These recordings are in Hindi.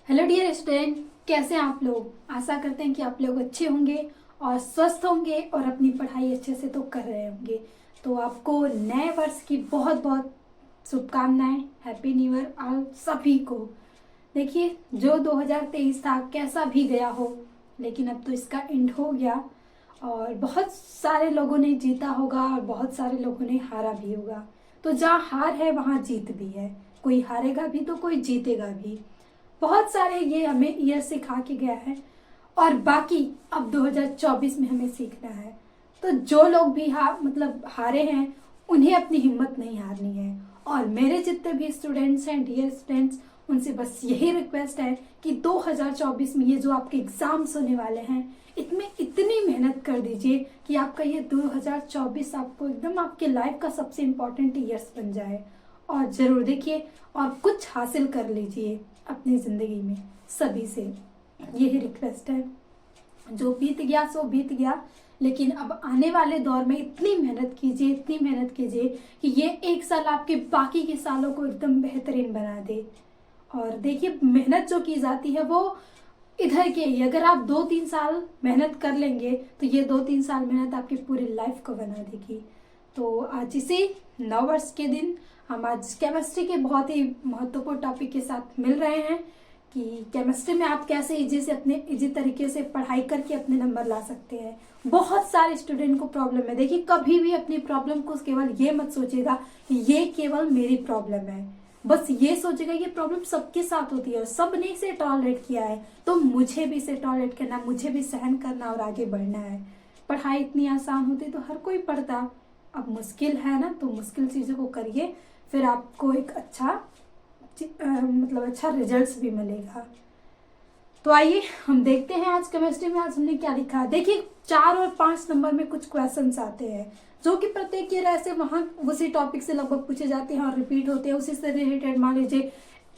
हेलो डियर स्टूडेंट, कैसे हैं आप लोग। आशा करते हैं कि आप लोग अच्छे होंगे और स्वस्थ होंगे और अपनी पढ़ाई अच्छे से तो कर रहे होंगे। तो आपको नए वर्ष की बहुत बहुत शुभकामनाएं। हैप्पी न्यू ईयर आप सभी को। देखिए, जो 2023 था कैसा भी गया हो, लेकिन अब तो इसका एंड हो गया और बहुत सारे लोगों ने जीता होगा और बहुत सारे लोगों ने हारा भी होगा। तो जहाँ हार है वहाँ जीत भी है। कोई हारेगा भी तो कोई जीतेगा भी। बहुत सारे ये हमें ईयर सिखा के गया है और बाकी अब 2024 में हमें सीखना है। तो जो लोग भी हारे हैं, उन्हें अपनी हिम्मत नहीं हारनी है। और मेरे जितने भी स्टूडेंट्स हैं, डियर स्टूडेंट्स, उनसे बस यही रिक्वेस्ट है कि 2024 में ये जो आपके एग्जाम्स होने वाले हैं, इसमें इतनी मेहनत कर दीजिए कि आपका ये 2024 आपको एकदम आपके लाइफ का सबसे इम्पोर्टेंट ईयर्स बन जाए। और जरूर देखिए और कुछ हासिल कर लीजिए अपनी जिंदगी में। सभी से यही रिक्वेस्ट है। जो बीत गया सो बीत गया, लेकिन अब आने वाले दौर में इतनी मेहनत कीजिए, इतनी मेहनत कीजिए कि ये एक साल आपके बाकी के सालों को एकदम बेहतरीन बना दे। और देखिए, मेहनत जो की जाती है वो इधर के ही। अगर आप 2-3 साल मेहनत कर लेंगे तो ये 2-3 साल मेहनत आपकी पूरी लाइफ को बना देगी। तो आज इसी नववर्ष के दिन हम आज केमिस्ट्री के बहुत ही महत्वपूर्ण टॉपिक के साथ मिल रहे हैं कि केमिस्ट्री में आप कैसे इजी तरीके से पढ़ाई करके अपने नंबर ला सकते हैं। बहुत सारे स्टूडेंट को प्रॉब्लम है। देखिए, कभी भी अपनी प्रॉब्लम को केवल ये मत सोचेगा कि ये केवल मेरी प्रॉब्लम है। बस ये सोचेगा ये प्रॉब्लम सबके साथ होती है और सब ने इसे टॉलरेट किया है, तो मुझे भी इसे टॉलरेट करना, मुझे भी सहन करना और आगे बढ़ना है। पढ़ाई इतनी आसान होती तो हर कोई पढ़ता। अब मुश्किल है ना, तो मुश्किल चीजों को करिए, फिर आपको एक अच्छा अच्छा रिजल्ट्स भी मिलेगा। तो आइए हम देखते हैं आज केमिस्ट्री में आज हमने क्या लिखा है। देखिए, 4 और 5 नंबर में कुछ क्वेश्चंस आते हैं जो कि प्रत्येक ईयर ऐसे वहां उसी टॉपिक से लगभग पूछे जाते हैं और रिपीट होते हैं। उसी से रिलेटेड मान लीजिए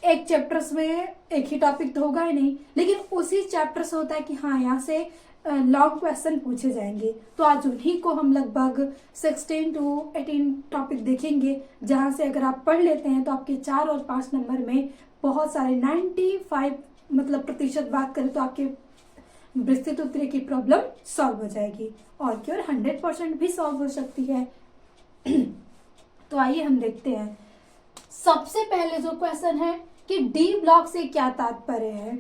एक चैप्टर्स में एक ही टॉपिक तो होगा ही नहीं, लेकिन उसी चैप्टर से होता है कि हाँ, यहाँ से लॉन्ग क्वेश्चन पूछे जाएंगे। तो आज उन्हीं को हम लगभग 16 to 18 टॉपिक देखेंगे, जहां से अगर आप पढ़ लेते हैं तो आपके 4 और 5 नंबर में बहुत सारे 95 प्रतिशत बात करें तो आपके विस्तृत उत्तरीय की प्रॉब्लम सॉल्व हो जाएगी और की और 100% भी सॉल्व हो सकती है। तो आइए हम देखते हैं। सबसे पहले जो क्वेश्चन है कि डी ब्लॉक से क्या तात्पर्य है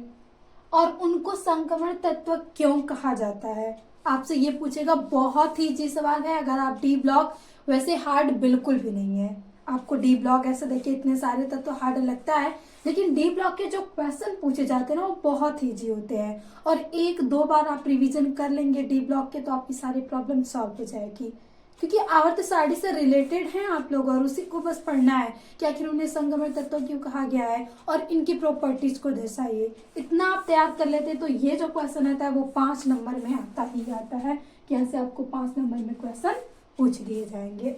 और उनको संक्रमण तत्व क्यों कहा जाता है। आपसे ये पूछेगा। बहुत ही इजी सवाल है। अगर आप डी ब्लॉक, वैसे हार्ड बिल्कुल भी नहीं है। आपको डी ब्लॉक ऐसे देखिए इतने सारे तत्व हार्ड लगता है, लेकिन डी ब्लॉक के जो क्वेश्चन पूछे जाते हैं ना, वो बहुत इजी होते हैं और 1-2 बार आप रिवीजन कर लेंगे डी ब्लॉक के तो आपकी सारी प्रॉब्लम सॉल्व हो जाएगी। क्योंकि आवर्त सारणी से रिलेटेड हैं आप लोग और उसी को बस पढ़ना है कि आखिर उन्हें संक्रमण तत्व क्यों कहा गया है और इनकी प्रॉपर्टीज को दर्शाइए। इतना आप तैयार कर लेते हैं तो ये जो क्वेश्चन आता है वो 5 नंबर में आता ही आता है कि यहाँ से आपको 5 नंबर में क्वेश्चन पूछ दिए जाएंगे।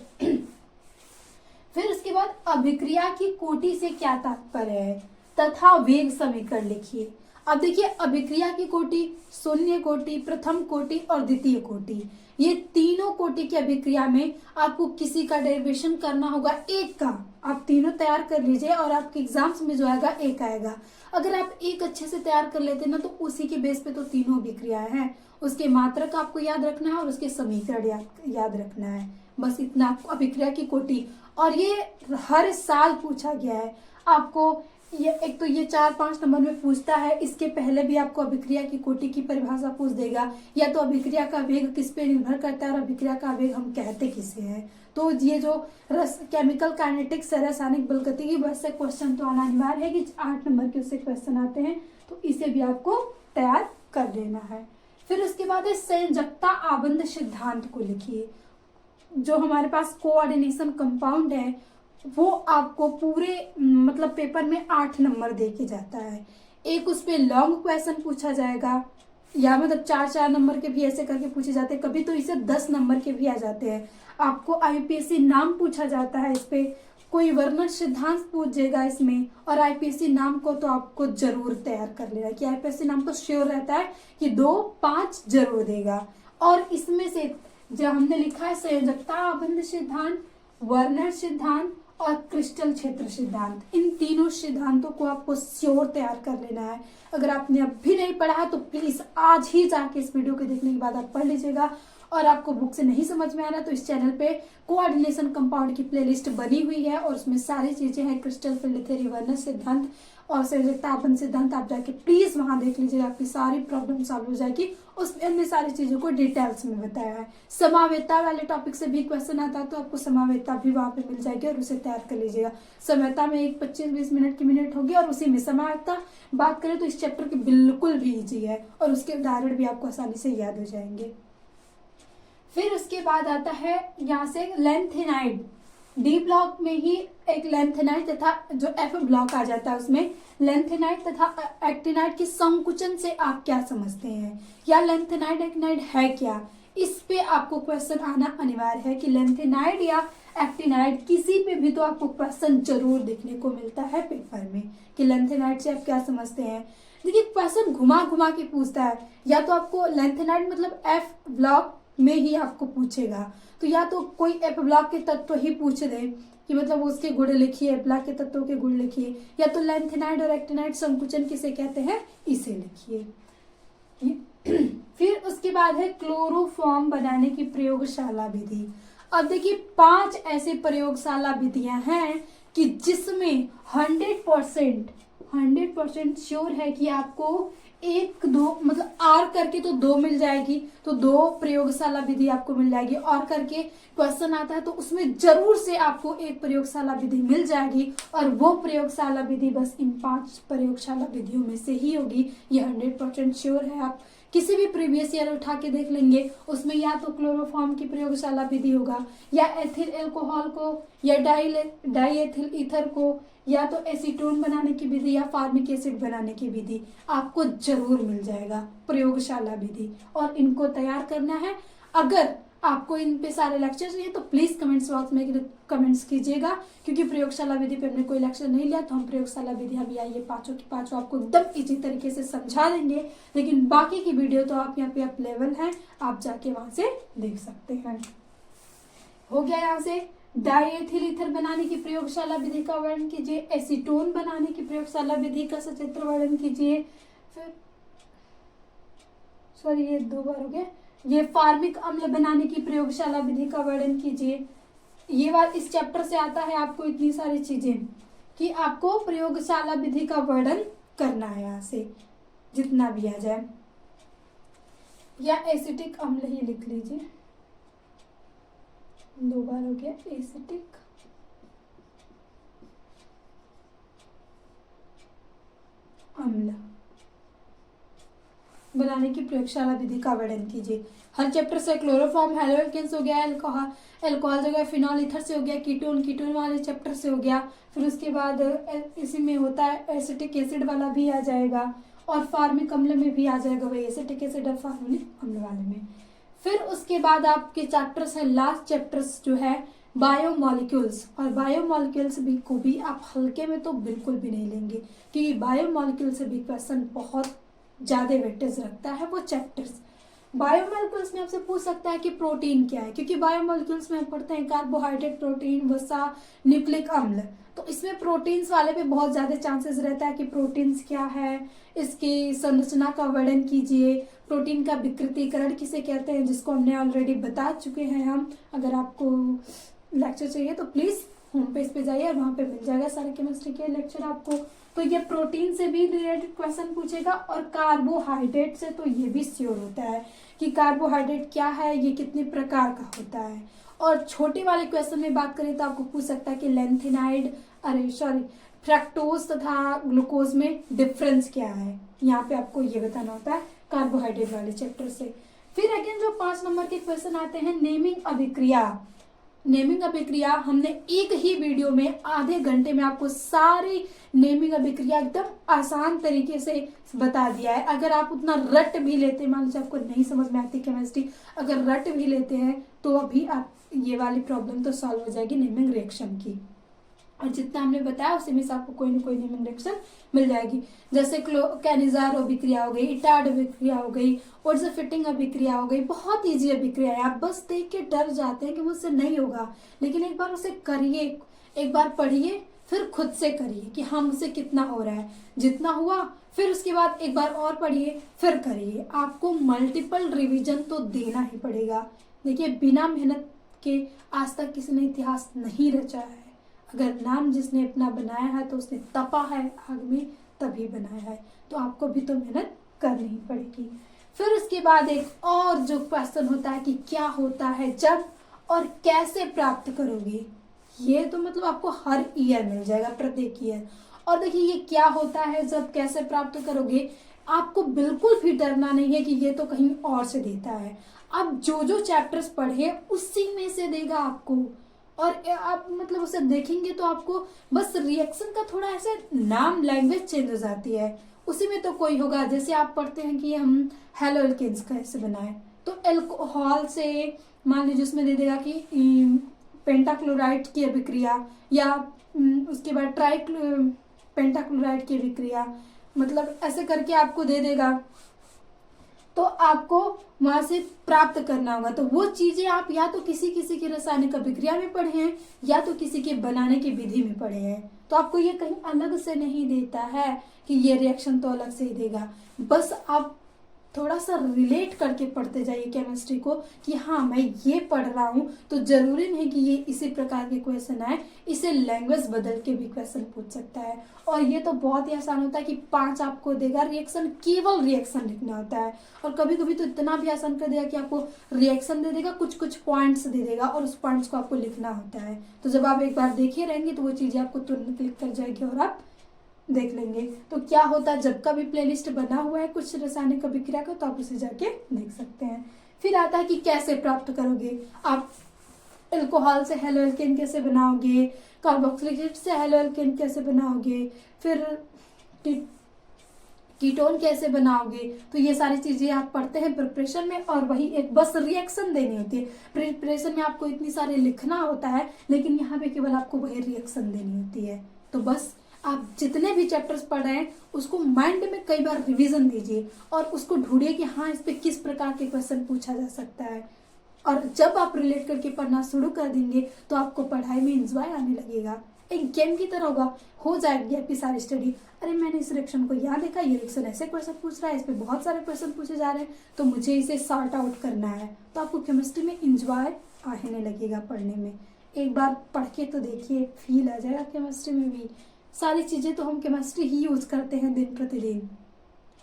फिर उसके बाद अभिक्रिया की कोटि से क्या तात्पर्य है तथा वेग समीकरण लिखिए। अब देखिए, अभिक्रिया की कोटि, शून्य कोटि, प्रथम कोटि और द्वितीय कोटि, ये तीनों कोटि की अभिक्रिया में आपको किसी का डेरिवेशन करना होगा। एक का आप तीनों तैयार कर लीजिए और आपके एग्जाम्स में जो आएगा एक आएगा। अगर आप एक अच्छे से तैयार कर लेते ना तो उसी के बेस पे तो तीनों अभिक्रियाएं हैं। उसके मात्रक आपको याद रखना है और उसके समीकरण याद रखना है। बस इतना आपको अभिक्रिया की कोटि। और ये हर साल पूछा गया है आपको। ये एक तो ये 4-5 नंबर में पूछता है। इसके पहले भी आपको अभिक्रिया की कोटि की परिभाषा पूछ देगा, या तो अभिक्रिया का वेग किस पे निर्भर करता है और अभिक्रिया का वेग हम कहते किसे हैं। तो ये जो केमिकल काइनेटिक्स है, रासायनिक बलगति की वजह से क्वेश्चन तो आना अनिवार्य है कि 8 नंबर के उससे क्वेश्चन आते हैं, तो इसे भी आपको तैयार कर लेना है। फिर उसके बाद संयोजकता आबंध सिद्धांत को लिखिए। जो हमारे पास कोऑर्डिनेशन कंपाउंड है वो आपको पूरे पेपर में 8 नंबर दे के जाता है। एक उस पे लॉन्ग क्वेश्चन पूछा जाएगा, या 4-4 नंबर के भी ऐसे करके पूछे जाते हैं। कभी तो इसे 10 नंबर के भी आ जाते हैं। आपको आईपीएससी नाम पूछा जाता है, इस पे कोई वर्णन सिद्धांत पूछेगा इसमें। और आईपीएससी नाम को तो आपको जरूर तैयार कर लेना कि आईपीएससी नाम तो श्योर रहता है कि 2-5 जरूर देगा। और इसमें से जो हमने लिखा है संयोजकता आबंध सिद्धांत, वर्णन सिद्धांत और क्रिस्टल क्षेत्र सिद्धांत। इन तीनों सिद्धांतों को आपको श्योर तैयार कर लेना है। अगर आपने अब भी नहीं पढ़ा है तो प्लीज आज ही जाके इस वीडियो को देखने के बाद आप पढ़ लीजिएगा। और आपको बुक से नहीं समझ में आ रहा तो इस चैनल पे कोऑर्डिनेशन कंपाउंड की प्लेलिस्ट बनी हुई है और उसमें सारी चीजें हैं, क्रिस्टल फील्ड थ्योरी, वर्नर सिद्धांत और तापन सिद्धांत। आप जाके प्लीज वहां देख लीजिएगा, आपकी सारी प्रॉब्लम सॉल्व हो जाएगी। उसमें हमने सारी चीजों को डिटेल्स में बताया है। समावेता वाले टॉपिक से भी क्वेश्चन आता है तो आपको समावेता भी वहां पे मिल जाएगी और उसे तैयार कर लीजिएगा। समावेता में एक 25-20 मिनट की मिनट होगी और उसी में समावेता बात करें तो इस चैप्टर की बिल्कुल भी इजी है और उसके उदाहरण भी आपको आसानी से याद हो जाएंगे। फिर उसके बाद आता है यहाँ से लेंथेनाइड। डी ब्लॉक में ही एक लेंथेनाइड तथा जो एफ ब्लॉक आ जाता है उसमें लेंथेनाइड तथा एक्टिनाइड के संकुचन से आप क्या समझते हैं, या लेंथेनाइड एक्टिनाइड है क्या, इस पे आपको क्वेश्चन आना अनिवार्य है कि लेंथेनाइड या एक्टिनाइड किसी पे भी तो आपको क्वेश्चन जरूर देखने को मिलता है पेपर में कि लेंथेनाइड से आप क्या समझते हैं। देखिए क्वेश्चन घुमा घुमा के पूछता है, या तो आपको लेंथेनाइड मतलब एफ ब्लॉक में ही आपको पूछेगा, तो या तो कोई एफ ब्लॉक के तत्व ही पूछ दे कि मतलब उसके गुण लिखिए, एफ ब्लॉक के तत्वों के गुण लिखिए, या तो लेंथेनाइड और एक्टिनाइड संकुचन किसे कहते हैं इसे लिखिए। फिर उसके बाद है क्लोरोफॉर्म बनाने की प्रयोगशाला विधि। अब देखिए 5 ऐसे प्रयोगशाला विधियां हैं कि जिसमें 100% श्योर है कि आपको एक दो मतलब आर करके तो 2 मिल जाएगी, तो 2 प्रयोगशाला विधि आपको मिल जाएगी। और करके क्वेश्चन आता है तो उसमें जरूर से आपको एक प्रयोगशाला विधि मिल जाएगी और वो प्रयोगशाला विधि बस इन 5 प्रयोगशाला विधियों में से ही होगी। ये 100% श्योर है। आप किसी भी प्रीवियस ईयर उठा के देख लेंगे, उसमें या तो क्लोरोफॉर्म की प्रयोगशाला विधि होगा, या एथिल अल्कोहल को, या डाईएथिल ईथर को, या तो एसीटोन बनाने की विधि, या फार्मिक एसिड बनाने की विधि आपको जरूर मिल जाएगा प्रयोगशाला विधि, और इनको तैयार करना है। अगर आपको इन पे सारे लेक्चर चाहिए तो प्लीज कमेंट्स बॉक्स में कमेंट्स कीजिएगा, क्योंकि प्रयोगशाला विधि पे हमने कोई लेक्चर नहीं लिया तो हम प्रयोगशाला विधि अभी आइए 5 की 5 आपको एकदम इजी तरीके से समझा देंगे। लेकिन बाकी की वीडियो तो आप यहाँ पे अवेलेबल है, आप जाके वहां से देख सकते हैं। हो गया यहाँ से डाईएथिल ईथर बनाने की प्रयोगशाला विधि का वर्णन कीजिए, एसीटोन बनाने की प्रयोगशाला विधि का सचित्र वर्णन कीजिए। फिर सॉरी ये 2 बार हो गया, ये फार्मिक अम्ल बनाने की प्रयोगशाला विधि का वर्णन कीजिए। ये बात इस चैप्टर से आता है आपको इतनी सारी चीजें कि आपको प्रयोगशाला विधि का वर्णन करना है यहाँ से जितना भी आ जाए, या एसिटिक अम्ल ही लिख लीजिए। 2 बार हो गया एसिटिक अम्ल बनाने की प्रयोगशाला विधि का वर्णन कीजिए। हर चैप्टर से क्लोरोफॉर्म हेलोएल्केन्स हो गया, अल्कोहल जो है फिनॉल ईथर से हो गया, कीटोन वाले चैप्टर से हो गया। फिर उसके बाद इसी में होता है एसिटिक एसिड वाला भी आ जाएगा और फार्मिक अम्ल में भी आ जाएगा वही एसिटिक एसिड और फार्मिक अम्ल वाले में। फिर उसके बाद आपके चैप्टर्स है, लास्ट चैप्टर्स जो है बायोमॉलिक्यूल्स, और बायोमॉलिक्यूल्स भी को भी आप हल्के में तो बिल्कुल भी नहीं लेंगे, क्योंकि बायोमॉलिक्यूल से भी क्वेश्चन बहुत ज्यादा वेटेज रखता है वो चैप्टर्स। बायोमॉलिक्यूल्स में आपसे पूछ सकता है कि प्रोटीन क्या है, क्योंकि बायोमॉलिक्यूल्स में हम पढ़ते हैं कार्बोहाइड्रेट, प्रोटीन, वसा, न्यूक्लिक अम्ल, तो इसमें प्रोटीन्स वाले पे बहुत ज्यादा चांसेस रहता है कि प्रोटीन्स क्या है, इसकी संरचना का वर्णन कीजिए, प्रोटीन का विकृतीकरण किसे कहते हैं जिसको हमने ऑलरेडी बता चुके हैं हम। अगर आपको लेक्चर चाहिए तो प्लीज होम पेज पे जाइए और वहां पे मिल जाएगा सारे केमिस्ट्री के लेक्चर आपको। तो ये प्रोटीन से भी रिलेटेड क्वेश्चन पूछेगा, और कार्बोहाइड्रेट से तो ये भी श्योर होता है कि कार्बोहाइड्रेट क्या है, ये कितने प्रकार का होता है। और छोटे वाले क्वेश्चन में बात करें तो आपको पूछ सकता है कि लेंथेनाइड फ्रक्टोज तथा ग्लूकोज में डिफरेंस क्या है, यहाँ पे आपको ये बताना होता है कार्बोहाइड्रेट वाले चैप्टर से। फिर अगेन जो 5 नंबर के क्वेश्चन आते हैं नेमिंग अभिक्रिया। नेमिंग अभिक्रिया हमने एक ही वीडियो में आधे घंटे में आपको सारी नेमिंग अभिक्रिया एकदम आसान तरीके से बता दिया है। अगर आप उतना रट भी लेते हैं, मान लीजिए आपको नहीं समझ में आती केमिस्ट्री, अगर रट भी लेते हैं तो अभी आप ये वाली प्रॉब्लम तो सॉल्व हो जाएगी नेमिंग रिएक्शन की। और जितना हमने बताया उसी में से आपको कोई ना कोई नेमिंग रिएक्शन मिल जाएगी, जैसे कैनिजार अभिक्रिया हो गई, इटार्ड अभिक्रिया हो गई, ओर्ज़ोफिटिंग अभिक्रिया हो गई। बहुत इजी अभिक्रिया है, आप बस देख के डर जाते हैं कि मुझसे नहीं होगा, लेकिन एक बार उसे करिए, एक बार पढ़िए, फिर खुद से करिए कि हाँ मुझसे कितना हो रहा है, जितना हुआ फिर उसके बाद एक बार और पढ़िए, फिर करिए। आपको मल्टीपल रिवीजन तो देना ही पड़ेगा। देखिए, बिना मेहनत के आज तक किसी ने इतिहास नहीं रचा है। अगर नाम जिसने अपना बनाया है तो उसने तपा है आग में, तभी बनाया है। तो आपको भी तो मेहनत करनी ही पड़ेगी। फिर उसके बाद एक और जो क्वेश्चन होता है कि क्या होता है जब और कैसे प्राप्त करोगे, ये तो मतलब आपको हर ईयर मिल जाएगा, प्रत्येक ईयर। और देखिए, ये क्या होता है जब कैसे प्राप्त करोगे, आपको बिल्कुल भी डरना नहीं है कि ये तो कहीं और से देता है। आप जो जो चैप्टर्स पढ़े उसी में से देगा आपको, और आप मतलब उसे देखेंगे तो आपको बस रिएक्शन का थोड़ा ऐसे नाम, लैंग्वेज चेंज हो जाती है, उसी में तो कोई होगा। जैसे आप पढ़ते हैं कि हम हेलो एल्केन्स कैसे बनाए, तो एल्कोहल से मान लीजिए उसमें दे देगा कि पेंटाक्लोराइड की अभिक्रिया, या उसके बाद पेंटाक्लोराइड की अभिक्रिया, मतलब ऐसे करके आपको दे देगा। तो आपको वहां से प्राप्त करना होगा। तो वो चीजें आप या तो किसी किसी की रासायनिक अभिक्रिया में पढ़े हैं, या तो किसी के बनाने की विधि में पढ़े हैं। तो आपको ये कहीं अलग से नहीं देता है कि ये रिएक्शन तो अलग से ही देगा। बस आप थोड़ा सा रिलेट करके पढ़ते जाइए केमिस्ट्री को कि हाँ मैं ये पढ़ रहा हूँ, तो जरूरी नहीं कि ये इसी प्रकार के क्वेश्चन आए, इसे लैंग्वेज बदल के भी क्वेश्चन पूछ सकता है। और ये तो बहुत ही आसान होता है कि 5 आपको देगा रिएक्शन, केवल रिएक्शन लिखना होता है। और कभी कभी तो इतना भी आसान कर देगा कि आपको रिएक्शन दे देगा, कुछ कुछ पॉइंट्स दे देगा, और उस पॉइंट्स को आपको लिखना होता है। तो जब आप एक बार देखे रहेंगे तो वो चीजें आपको तुरंत क्लिक कर जाएगी और आप देख लेंगे। तो क्या होता है, जब का भी प्लेलिस्ट बना हुआ है कुछ रासायनिक अभिक्रिया का, तो आप उसे जाके देख सकते हैं। फिर आता है कि कैसे प्राप्त करोगे। आप अल्कोहल से हेलो एल्केन कैसे बनाओगे, कार्बोक्सिलिक एसिड से हेलो एल्केन कैसे बनाओगे, फिर कीटोन कैसे बनाओगे। तो ये सारी चीजें आप पढ़ते हैं प्रिपरेशन में, और वही एक बस रिएक्शन देनी होती है। प्रिपरेशन में आपको इतनी सारे लिखना होता है, लेकिन यहाँ पे केवल आपको वही रिएक्शन देनी होती है। तो बस आप जितने भी चैप्टर्स पढ़ रहे हैं उसको माइंड में कई बार रिवीजन दीजिए, और उसको ढूंढिए कि हाँ इस पे किस प्रकार के क्वेश्चन पूछा जा सकता है। और जब आप रिलेट करके पढ़ना शुरू कर देंगे तो आपको पढ़ाई में एंजॉय आने लगेगा। एक गेम की तरह होगा, हो जाएगी आपकी सारी स्टडी। अरे मैंने इस रिएक्शन को यहाँ देखा, ये रिएक्शन ऐसे क्वेश्चन पूछ रहा है, इस पे बहुत सारे क्वेश्चन पूछे जा रहे हैं, तो मुझे इसे सॉर्ट आउट करना है। तो आपको केमिस्ट्री में एंजॉय आने लगेगा पढ़ने में। एक बार पढ़ के तो देखिए, फील आ जाएगा केमिस्ट्री में भी। सारी चीज़ें तो हम केमिस्ट्री ही यूज करते हैं दिन प्रतिदिन,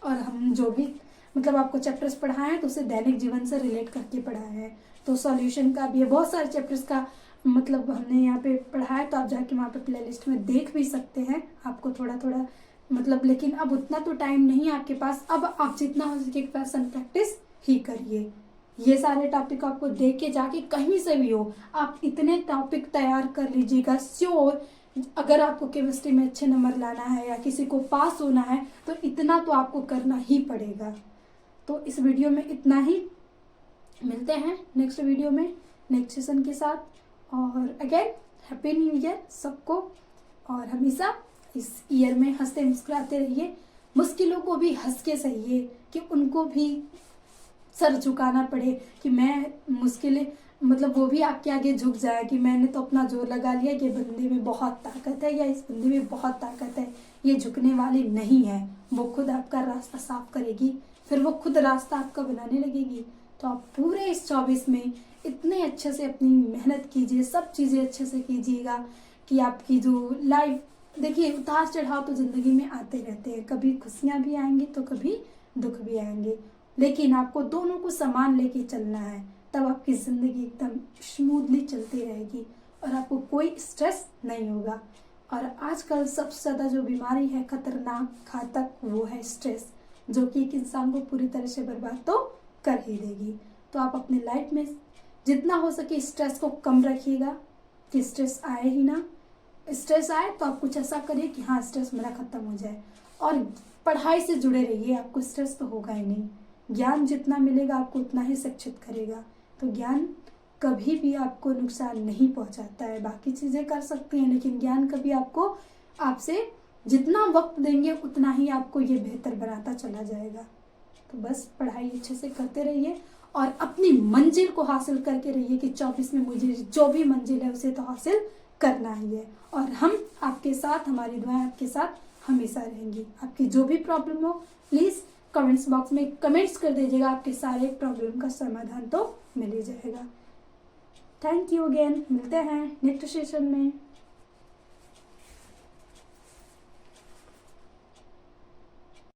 और हम जो भी मतलब आपको चैप्टर्स पढ़ाए हैं तो उसे दैनिक जीवन से रिलेट करके पढ़ाए हैं। तो सॉल्यूशन का भी है, बहुत सारे चैप्टर्स का मतलब हमने यहाँ पे पढ़ा है, तो आप जाके वहाँ पे प्लेलिस्ट में देख भी सकते हैं। आपको थोड़ा थोड़ा मतलब, लेकिन अब उतना तो टाइम नहीं है आपके पास। अब आप जितना हो सके क्वेश्चन प्रैक्टिस ही करिए। ये सारे टॉपिक आपको देख के जाके कहीं से भी हो, आप इतने टॉपिक तैयार कर लीजिएगा श्योर। अगर आपको केमिस्ट्री में अच्छे नंबर लाना है या किसी को पास होना है तो इतना तो आपको करना ही पड़ेगा। तो इस वीडियो में इतना ही, मिलते हैं नेक्स्ट वीडियो में नेक्स्ट सेशन के साथ। और अगेन हैप्पी न्यू ईयर सबको, और हमेशा इस ईयर में हंसते मुस्कुराते रहिए। मुश्किलों को भी हंस के सहिए, कि उनको भी सर झुकाना पड़े, कि मैं मुश्किलें मतलब वो भी आपके आगे झुक जाए कि मैंने तो अपना जोर लगा लिया, ये बंदे में बहुत ताकत है या इस बंदे में बहुत ताकत है। ये झुकने वाली नहीं है, वो खुद आपका रास्ता साफ करेगी, फिर वो खुद रास्ता आपका बनाने लगेगी। तो आप पूरे इस 24 में इतने अच्छे से अपनी मेहनत कीजिए, सब चीज़ें अच्छे से कीजिएगा कि आपकी जो लाइफ, देखिए उतार चढ़ाव तो ज़िंदगी में आते रहते हैं, कभी खुशियाँ भी आएंगी तो कभी दुख भी आएंगे, लेकिन आपको दोनों को समान लेके चलना है। तब आपकी ज़िंदगी एकदम स्मूथली चलती रहेगी और आपको कोई स्ट्रेस नहीं होगा। और आजकल सबसे ज़्यादा जो बीमारी है खतरनाक घातक, वो है स्ट्रेस, जो कि एक इंसान को पूरी तरह से बर्बाद तो कर ही देगी। तो आप अपनी लाइफ में जितना हो सके स्ट्रेस को कम रखिएगा, कि स्ट्रेस आए ही ना। स्ट्रेस आए तो आप कुछ ऐसा करिए कि हाँ स्ट्रेस मेरा खत्म हो जाए, और पढ़ाई से जुड़े रहिए, आपको स्ट्रेस तो होगा ही नहीं। ज्ञान जितना मिलेगा आपको उतना ही शिक्षित करेगा। तो ज्ञान कभी भी आपको नुकसान नहीं पहुंचाता है। बाकी चीज़ें कर सकती हैं, लेकिन ज्ञान कभी आपको, आपसे जितना वक्त देंगे उतना ही आपको ये बेहतर बनाता चला जाएगा। तो बस पढ़ाई अच्छे से करते रहिए और अपनी मंजिल को हासिल करके रहिए कि 24 में मुझे जो भी मंजिल है उसे तो हासिल करना ही है। और हम आपके साथ, हमारी दुआएं आपके साथ हमेशा रहेंगी। आपकी जो भी प्रॉब्लम हो प्लीज़ कमेंट्स बॉक्स में कमेंट्स कर दीजिएगा, आपके सारे प्रॉब्लम का समाधान तो मिल ही जाएगा। थैंक यू अगेन, मिलते हैं नेक्स्ट सेशन में।